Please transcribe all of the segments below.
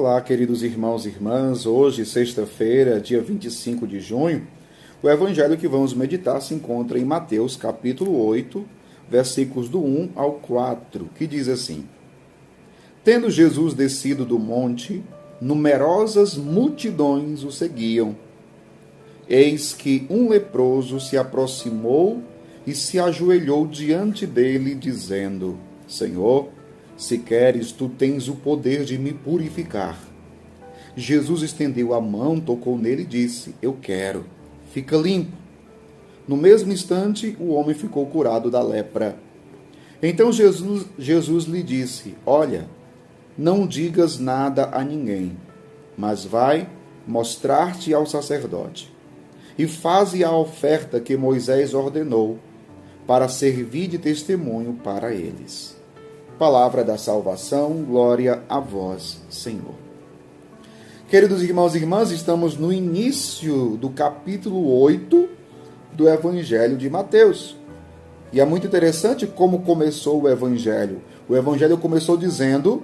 Olá, queridos irmãos e irmãs. Hoje, sexta-feira, dia 25 de junho, o evangelho que vamos meditar se encontra em Mateus, capítulo 8, versículos do 1 ao 4, que diz assim: Tendo Jesus descido do monte, numerosas multidões o seguiam. Eis que um leproso se aproximou e se ajoelhou diante dele, dizendo: Senhor, se queres, tu tens o poder de me purificar. Jesus estendeu a mão, tocou nele e disse: Eu quero, fica limpo. No mesmo instante, o homem ficou curado da lepra. Então Jesus lhe disse: Olha, não digas nada a ninguém, mas vai mostrar-te ao sacerdote e faze a oferta que Moisés ordenou, para servir de testemunho para eles. Palavra da salvação, glória a vós, Senhor. Queridos irmãos e irmãs, estamos no início do capítulo 8 do Evangelho de Mateus. E é muito interessante como começou o Evangelho. O Evangelho começou dizendo: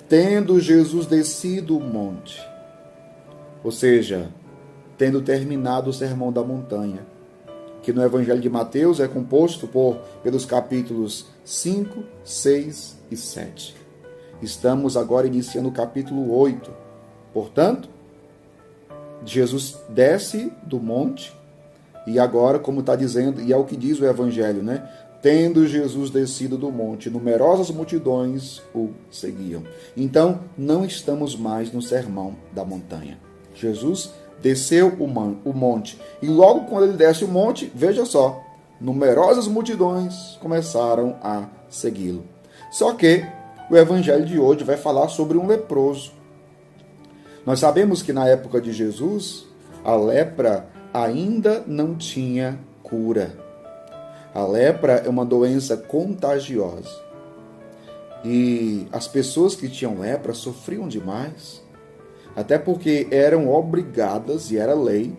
tendo Jesus descido o monte. Ou seja, tendo terminado o Sermão da Montanha, que no Evangelho de Mateus é composto pelos capítulos 5, 6 e 7. Estamos agora iniciando o capítulo 8. Portanto, Jesus desce do monte e agora, como está dizendo, e é o que diz o Evangelho, né? Tendo Jesus descido do monte, numerosas multidões o seguiam. Então, não estamos mais no Sermão da Montanha. Jesus desceu o monte. E logo quando ele desce o monte, veja só, numerosas multidões começaram a segui-lo. Só que o evangelho de hoje vai falar sobre um leproso. Nós sabemos que na época de Jesus, a lepra ainda não tinha cura. A lepra é uma doença contagiosa. E as pessoas que tinham lepra sofriam demais. Até porque eram obrigadas, e era lei,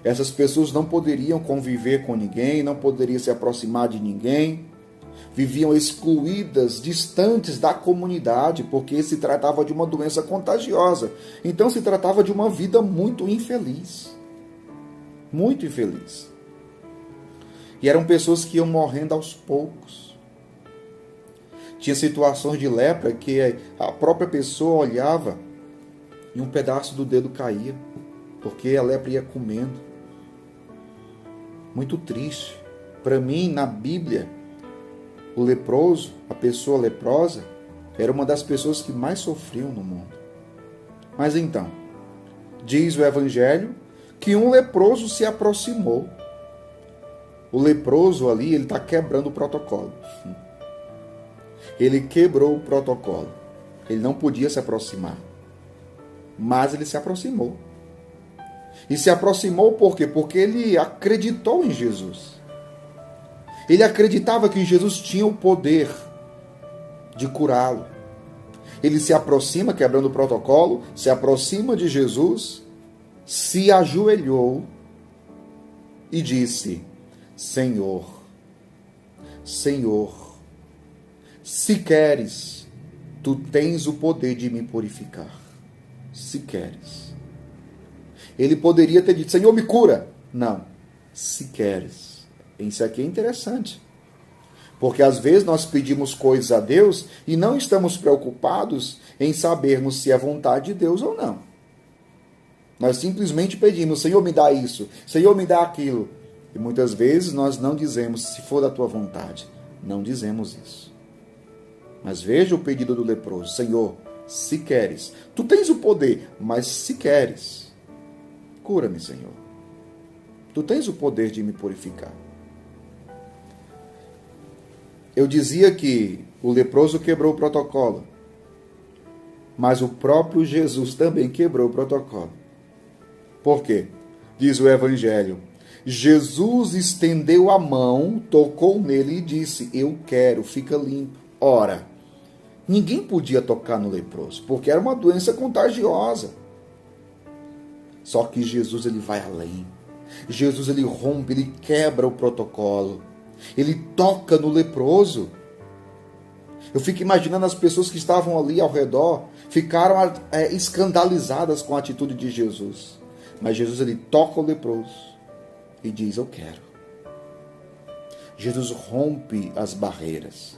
essas pessoas não poderiam conviver com ninguém, não poderiam se aproximar de ninguém, viviam excluídas, distantes da comunidade, porque se tratava de uma doença contagiosa. Então se tratava de uma vida muito infeliz. Muito infeliz. E eram pessoas que iam morrendo aos poucos. Tinha situações de lepra que a própria pessoa olhava e um pedaço do dedo caía, porque a lepra ia comendo. Muito triste. Para mim, na Bíblia, o leproso, a pessoa leprosa, era uma das pessoas que mais sofriam no mundo. Mas então, diz o Evangelho que um leproso se aproximou. O leproso ali, ele está quebrando o protocolo. Ele quebrou o protocolo. Ele não podia se aproximar. Mas ele se aproximou. E se aproximou por quê? Porque ele acreditou em Jesus. Ele acreditava que Jesus tinha o poder de curá-lo. Ele se aproxima, quebrando o protocolo, se aproxima de Jesus, se ajoelhou e disse: Senhor, Senhor, se queres, tu tens o poder de me purificar. Se queres. Ele poderia ter dito: Senhor, me cura. Não. Se queres. Isso aqui é interessante. Porque às vezes nós pedimos coisas a Deus e não estamos preocupados em sabermos se é vontade de Deus ou não. Nós simplesmente pedimos: Senhor, me dá isso. Senhor, me dá aquilo. E muitas vezes nós não dizemos: se for da tua vontade. Não dizemos isso. Mas veja o pedido do leproso: Senhor, se queres. Tu tens o poder, mas se queres, cura-me, Senhor. Tu tens o poder de me purificar. Eu dizia que o leproso quebrou o protocolo, mas o próprio Jesus também quebrou o protocolo. Por quê? Diz o Evangelho: Jesus estendeu a mão, tocou nele e disse: Eu quero, fica limpo. Ora, ninguém podia tocar no leproso, porque era uma doença contagiosa. Só que Jesus, ele vai além. Jesus, ele rompe, ele quebra o protocolo. Ele toca no leproso. Eu fico imaginando as pessoas que estavam ali ao redor, ficaram escandalizadas com a atitude de Jesus. Mas Jesus, ele toca o leproso e diz, eu quero. Jesus rompe as barreiras.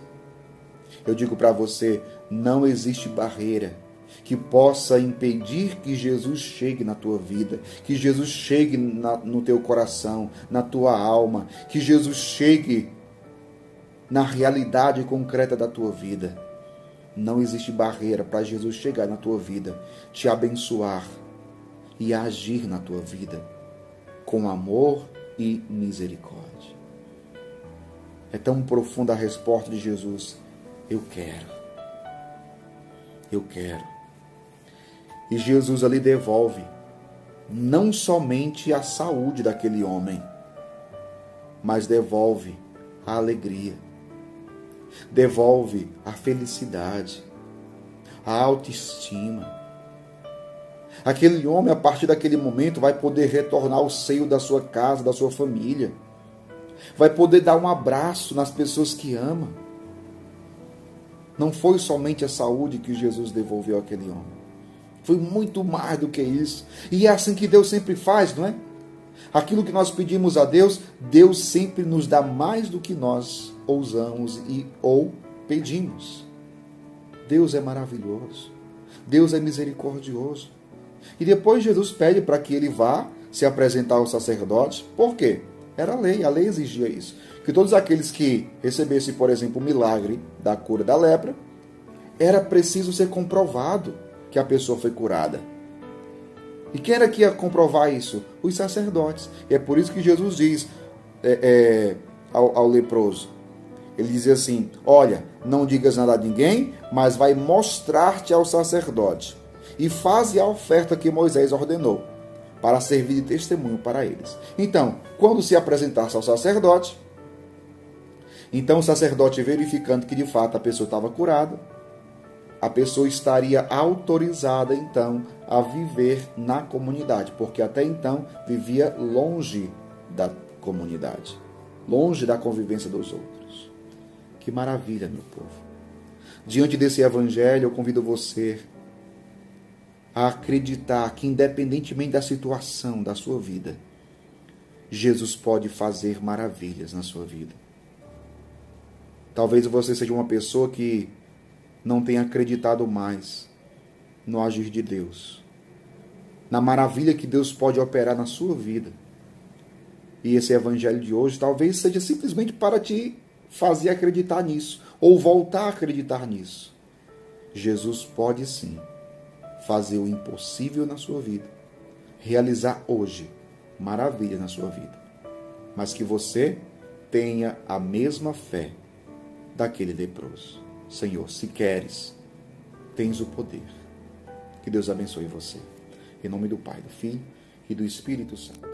Eu digo para você, não existe barreira que possa impedir que Jesus chegue na tua vida, que Jesus chegue no teu coração, na tua alma, que Jesus chegue na realidade concreta da tua vida. Não existe barreira para Jesus chegar na tua vida, te abençoar e agir na tua vida com amor e misericórdia. É tão profunda a resposta de Jesus, eu quero. Eu quero. E Jesus ali devolve não somente a saúde daquele homem, mas devolve a alegria, devolve a felicidade, a autoestima. Aquele homem, a partir daquele momento, vai poder retornar ao seio da sua casa, da sua família, vai poder dar um abraço nas pessoas que ama. Não foi somente a saúde que Jesus devolveu àquele homem. Foi muito mais do que isso. E é assim que Deus sempre faz, não é? Aquilo que nós pedimos a Deus, Deus sempre nos dá mais do que nós ousamos ou pedimos. Deus é maravilhoso. Deus é misericordioso. E depois Jesus pede para que ele vá se apresentar ao sacerdote. Por quê? Era a lei exigia isso. Que todos aqueles que recebessem, por exemplo, o milagre da cura da lepra, era preciso ser comprovado que a pessoa foi curada. E quem era que ia comprovar isso? Os sacerdotes. E é por isso que Jesus diz ao leproso, ele diz assim, olha, não digas nada a ninguém, mas vai mostrar-te ao sacerdote e faze a oferta que Moisés ordenou, para servir de testemunho para eles. Então, quando se apresentasse ao sacerdote, então o sacerdote, verificando que de fato a pessoa estava curada, a pessoa estaria autorizada então a viver na comunidade, porque até então vivia longe da comunidade, longe da convivência dos outros. Que maravilha, meu povo! Diante desse evangelho, eu convido você a acreditar que, independentemente da situação da sua vida, Jesus pode fazer maravilhas na sua vida. Talvez você seja uma pessoa que não tenha acreditado mais no agir de Deus, na maravilha que Deus pode operar na sua vida. E esse evangelho de hoje talvez seja simplesmente para te fazer acreditar nisso, ou voltar a acreditar nisso. Jesus pode sim fazer o impossível na sua vida, realizar hoje maravilha na sua vida, mas que você tenha a mesma fé daquele leproso. Senhor, se queres, tens o poder. Que Deus abençoe você. Em nome do Pai, do Filho e do Espírito Santo.